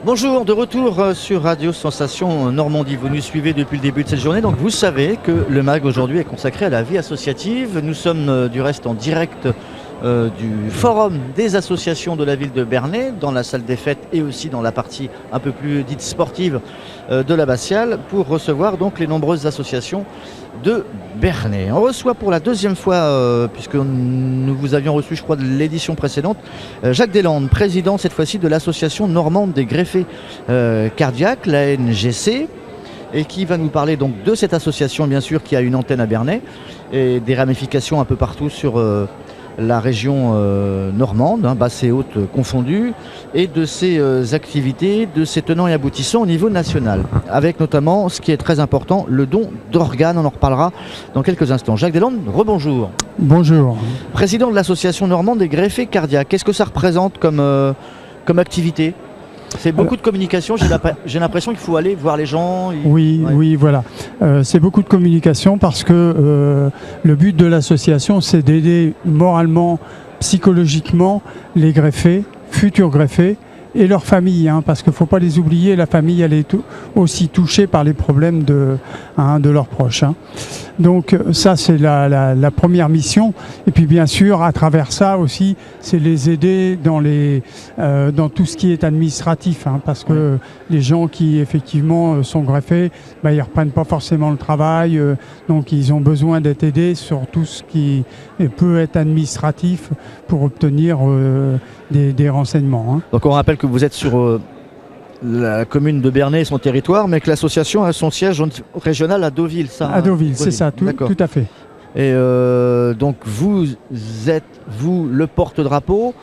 Bonjour, de retour sur Radio Sensation Normandie. Vous nous suivez depuis le début de cette journée, donc vous savez que le MAG aujourd'hui est consacré à la vie associative. Nous sommes du reste en direct du forum des associations de la ville de Bernay, dans la salle des fêtes et aussi dans la partie un peu plus dite sportive de l'abbatiale, pour recevoir donc les nombreuses associations de Bernay. On reçoit pour la deuxième fois, puisque nous vous avions reçu, je crois, de l'édition précédente, Jacques Deslandes, président cette fois-ci de l'association normande des greffés cardiaques, la NGC, et qui va nous parler donc de cette association, bien sûr, qui a une antenne à Bernay et des ramifications un peu partout sur la région normande, basse et haute confondues, et de ses activités, de ses tenants et aboutissants au niveau national, avec notamment, ce qui est très important, le don d'organes. On en reparlera dans quelques instants. Jacques Deslandes, rebonjour. Bonjour. Président de l'association normande des greffés cardiaques, qu'est-ce que ça représente comme activité ? C'est beaucoup de communication, j'ai l'impression qu'il faut aller voir les gens. Oui, voilà. C'est beaucoup de communication parce que le but de l'association, c'est d'aider moralement, psychologiquement les greffés, futurs greffés, et leurs familles, parce qu'il ne faut pas les oublier, la famille elle est aussi touchée par les problèmes de leurs proches. Donc ça c'est la première mission, et puis bien sûr à travers ça aussi c'est les aider dans tout ce qui est administratif, parce que les gens qui effectivement sont greffés, ils reprennent pas forcément le travail, donc ils ont besoin d'être aidés sur tout ce qui peut être administratif pour obtenir des renseignements. Donc on rappelle que vous êtes sur la commune de Bernay et son territoire, mais que l'association a son siège régional à Deauville. À Deauville, c'est ça, tout à fait. Et donc vous êtes, vous, le porte-drapeau,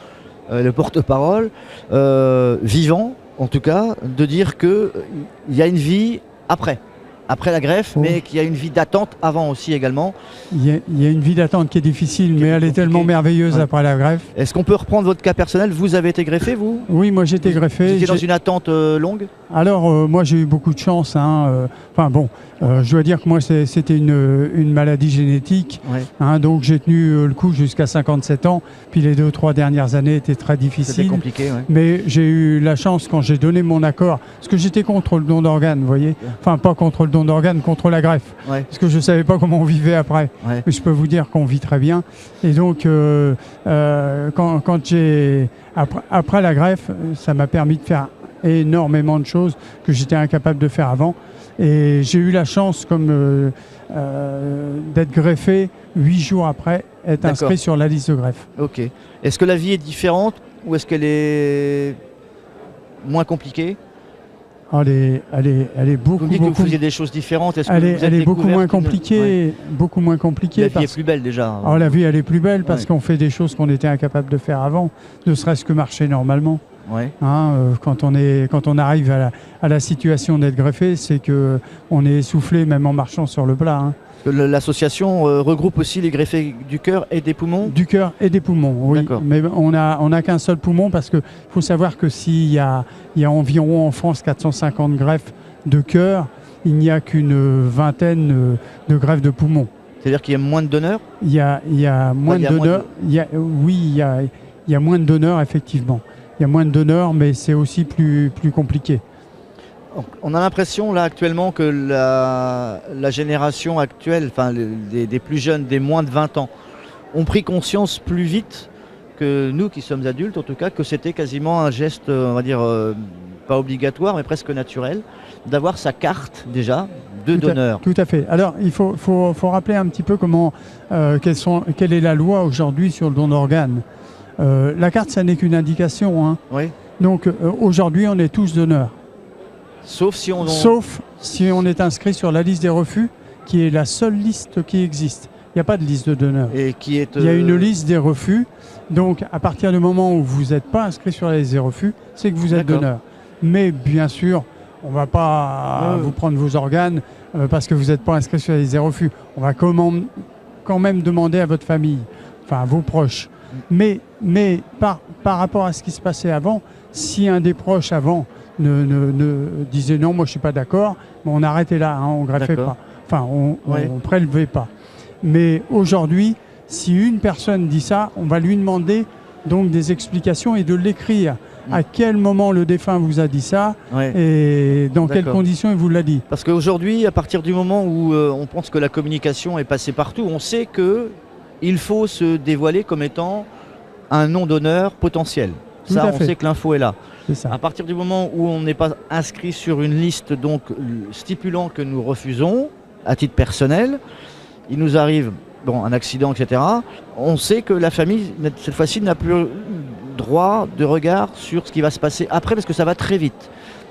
le porte-parole, vivant en tout cas, de dire qu'il y a une vie après la greffe, mais qu'il y a une vie d'attente avant aussi également. Il y a une vie d'attente qui est difficile, mais elle est tellement merveilleuse après la greffe. Est-ce qu'on peut reprendre votre cas personnel ? Vous avez été greffé, vous ? Oui, moi j'ai été greffé. Vous étiez dans une attente longue ? Alors, moi j'ai eu beaucoup de chance. Je dois dire que moi c'était une maladie génétique. Donc j'ai tenu le coup jusqu'à 57 ans. Puis les 2-3 dernières années étaient très difficiles. C'était compliqué, Mais j'ai eu la chance quand j'ai donné mon accord. Parce que j'étais contre le don d'organes, vous voyez. Enfin, pas contre le don d'organes, contre la greffe. Parce que je ne savais pas comment on vivait après. Mais je peux vous dire qu'on vit très bien. Et donc, après la greffe, ça m'a permis de faire énormément de choses que j'étais incapable de faire avant. Et j'ai eu la chance d'être greffé 8 jours après être inscrit sur la liste de greffe. Ok. Est-ce que la vie est différente ou est-ce qu'elle est moins compliquée ? Elle est beaucoup. Vous dites que vous faisiez des choses différentes. Elle est beaucoup moins compliquée. Beaucoup moins compliquée. La vie est plus belle déjà. La vie elle est plus belle parce qu'on fait des choses qu'on était incapable de faire avant, ne serait-ce que marcher normalement. Quand on arrive à la situation d'être greffé, c'est qu'on est essoufflé même en marchant sur le plat. L'association regroupe aussi les greffés du cœur et des poumons ? Du cœur et des poumons, oui. Mais on n'a qu'un seul poumon parce qu'il faut savoir que s'il y a environ en France 450 greffes de cœur, il n'y a qu'une vingtaine de greffes de poumons. C'est-à-dire qu'il y a moins de donneurs ? Il y a moins de donneurs. Il y a moins de donneurs, effectivement. Il y a moins de donneurs, mais c'est aussi plus compliqué. On a l'impression là actuellement que la génération actuelle, des plus jeunes, des moins de 20 ans, ont pris conscience plus vite que nous qui sommes adultes, en tout cas, que c'était quasiment un geste, on va dire, pas obligatoire, mais presque naturel, d'avoir sa carte déjà de donneur. Tout à fait. Alors il faut rappeler un petit peu quelle est la loi aujourd'hui sur le don d'organes. La carte, ça n'est qu'une indication. Donc aujourd'hui, on est tous donneurs. Sauf si on est inscrit sur la liste des refus, qui est la seule liste qui existe. Il n'y a pas de liste de donneurs. Il y a une liste des refus. Donc à partir du moment où vous n'êtes pas inscrit sur la liste des refus, c'est que vous êtes donneur. Mais bien sûr, on ne va pas vous prendre vos organes parce que vous n'êtes pas inscrit sur la liste des refus. On va quand même demander à votre famille, à vos proches. Mais par rapport à ce qui se passait avant, si un des proches avant ne disait non, moi je ne suis pas d'accord, on arrêtait là, on ne greffait pas. On ne prélevait pas. Mais aujourd'hui, si une personne dit ça, on va lui demander donc des explications et de l'écrire. à quel moment le défunt vous a dit ça Ouais. et dans quelles D'accord. conditions il vous l'a dit. Parce qu'aujourd'hui, à partir du moment où on pense que la communication est passée partout, on sait qu'il faut se dévoiler comme étant un nom d'honneur potentiel. Tout Ça, à on fait. sait que l'info est là. C'est ça. À partir du moment où on n'est pas inscrit sur une liste donc stipulant que nous refusons, à titre personnel, il nous arrive un accident, etc. On sait que la famille, cette fois-ci, n'a plus droit de regard sur ce qui va se passer après, parce que ça va très vite.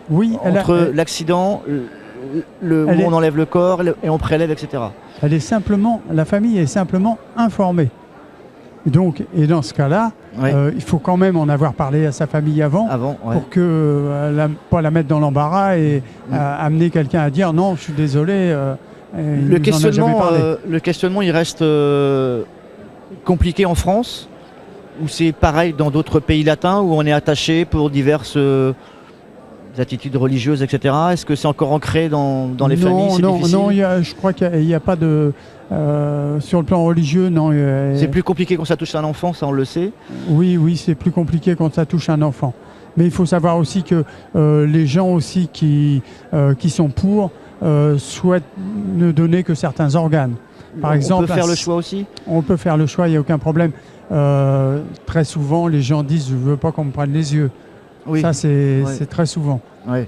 Oui, Entre l'accident, où on enlève le corps et on prélève, etc. la famille est simplement informée. Donc, et dans ce cas-là, Ouais. il faut quand même en avoir parlé à sa famille avant Ouais. pour que pas la mettre dans l'embarras et amener quelqu'un à dire non, je suis désolé. Le questionnement, il reste compliqué en France, ou c'est pareil dans d'autres pays latins où on est attaché pour diverses attitudes religieuses, etc. Est-ce que c'est encore ancré dans les familles? C'est difficile. Non, je crois qu'il n'y a pas de... sur le plan religieux, non. C'est plus compliqué quand ça touche un enfant, ça on le sait. Oui, c'est plus compliqué quand ça touche un enfant. Mais il faut savoir aussi que les gens aussi qui sont pour souhaitent ne donner que certains organes. Par exemple, on peut faire le choix aussi. On peut faire le choix, il n'y a aucun problème. Très souvent, les gens disent « je ne veux pas qu'on me prenne les yeux ». Oui. Ça, c'est très souvent. Ouais.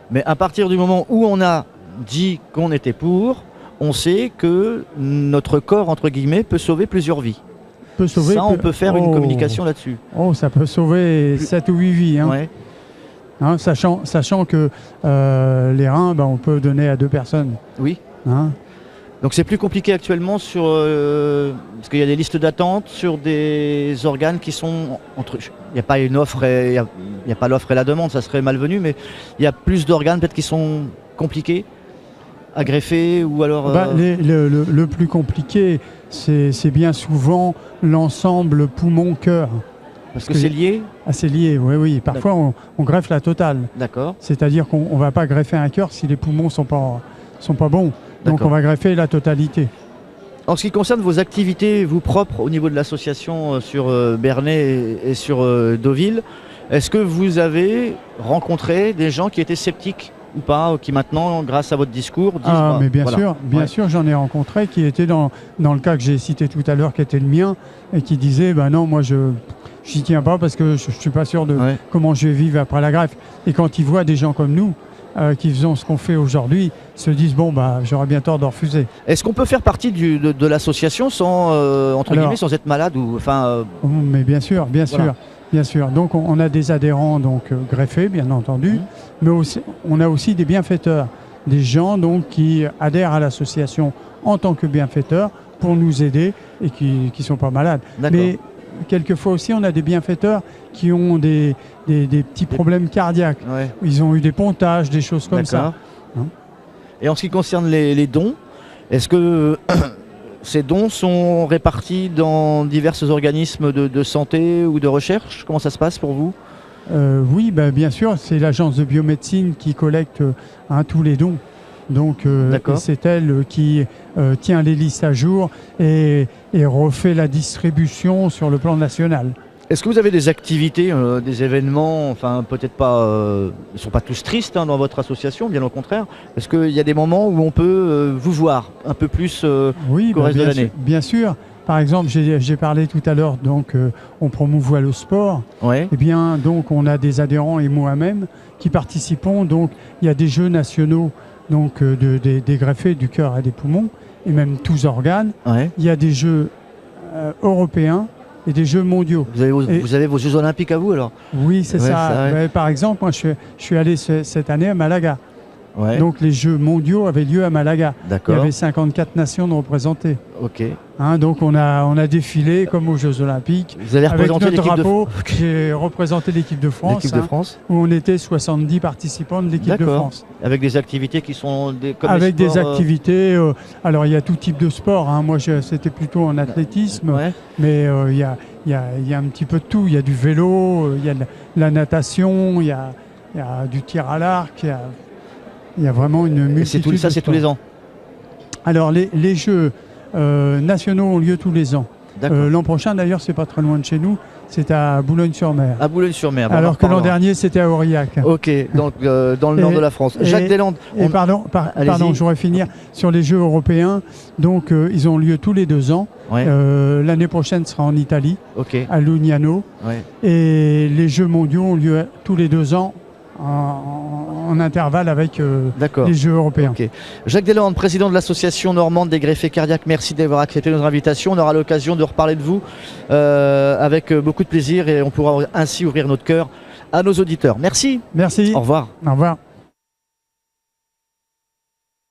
Mais à partir du moment où on a dit qu'on était pour, on sait que notre corps, entre guillemets, peut sauver plusieurs vies. On peut faire une communication là-dessus. Oh, ça peut sauver 7 ou 8 vies. Hein. Ouais. Hein, sachant que les reins, on peut donner à 2 personnes. Oui. Hein. Donc c'est plus compliqué actuellement parce qu'il y a des listes d'attente sur des organes qui sont entre. Il n'y a pas une offre, il n'y a pas l'offre et la demande, ça serait malvenu, mais il y a plus d'organes peut-être qui sont compliqués à greffer ou alors. Le plus compliqué, c'est bien souvent l'ensemble poumon-cœur. Parce que c'est lié. C'est lié, oui. Parfois on greffe la totale. D'accord. C'est-à-dire qu'on ne va pas greffer un cœur si les poumons sont pas bons. Donc on va greffer la totalité. En ce qui concerne vos activités, vous propres, au niveau de l'association sur Bernay et sur Deauville, est-ce que vous avez rencontré des gens qui étaient sceptiques ou pas, qui maintenant, grâce à votre discours, disent... mais bien sûr, j'en ai rencontré qui étaient dans le cas que j'ai cité tout à l'heure, qui était le mien, et qui disaient, non, moi j'y tiens pas parce que je suis pas sûr de comment je vais vivre après la greffe. Et quand ils voient des gens comme nous, qui faisons ce qu'on fait aujourd'hui, se disent j'aurais bien tort de refuser. Est-ce qu'on peut faire partie de l'association sans guillemets sans être malade ou Mais bien sûr. Donc on a des adhérents greffés, bien entendu, mais aussi, on a aussi des bienfaiteurs, des gens qui adhèrent à l'association en tant que bienfaiteurs pour nous aider et qui sont pas malades. Mais quelquefois aussi, on a des bienfaiteurs qui ont des petits problèmes cardiaques. Ouais. Ils ont eu des pontages, des choses comme ça. Hein. Et en ce qui concerne les dons, est-ce que ces dons sont répartis dans divers organismes de santé ou de recherche? Comment ça se passe pour vous? Oui, bien sûr, c'est l'agence de biomédecine qui collecte tous les dons. Donc c'est elle qui tient les listes à jour et refait la distribution sur le plan national. Est-ce que vous avez des activités, des événements, peut-être pas, ils ne sont pas tous tristes dans votre association, bien au contraire. Est-ce qu'il y a des moments où on peut vous voir un peu plus qu'au reste de l'année? Bien sûr. Par exemple, j'ai parlé tout à l'heure, on promouvoit le sport. Ouais. Eh bien, on a des adhérents et moi-même qui participons. Donc, il y a des jeux nationaux des greffés du cœur et des poumons, et même tous organes. Ouais. Il y a des jeux européens et des jeux mondiaux. Vous avez vos Jeux Olympiques à vous alors? Oui, c'est ça. Par exemple, moi je suis allé cette année à Malaga. Ouais. Donc les Jeux mondiaux avaient lieu à Malaga. D'accord. Il y avait 54 nations de représentées. Ok. Donc on a défilé comme aux Jeux Olympiques. Vous avez représenté l'équipe de France. Okay. J'ai représenté l'équipe de France. L'équipe de France. Où on était 70 participants de l'équipe de France. Avec des activités qui sont comme avec des sports, activités. Alors il y a tout type de sport. Moi c'était plutôt en athlétisme. Ouais. Mais il y a un petit peu de tout. Il y a du vélo, il y a de la natation, il y a du tir à l'arc. Il y a vraiment une multitude. Et ça, c'est tous les ans? Alors, les Jeux nationaux ont lieu tous les ans. D'accord. L'an prochain, d'ailleurs, c'est pas très loin de chez nous, c'est à Boulogne-sur-Mer. À Boulogne-sur-Mer. Bon, Alors que l'an pardon. dernier, c'était à Aurillac. Ok, donc dans le nord de la France. Jacques Deslandes, Et pardon, Allez-y. je voudrais finir sur les Jeux européens. Donc, ils ont lieu tous les 2 ans. Ouais. L'année prochaine sera en Italie, Ok, à Lugnano. ouais. Et les Jeux mondiaux ont lieu tous les 2 ans en intervalle avec D'accord. les Jeux européens. Ok. Jacques Deslandes, président de l'association normande des greffés cardiaques, merci d'avoir accepté notre invitation. On aura l'occasion de reparler de vous avec beaucoup de plaisir et on pourra ainsi ouvrir notre cœur à nos auditeurs. Merci. Merci. Au revoir. Au revoir.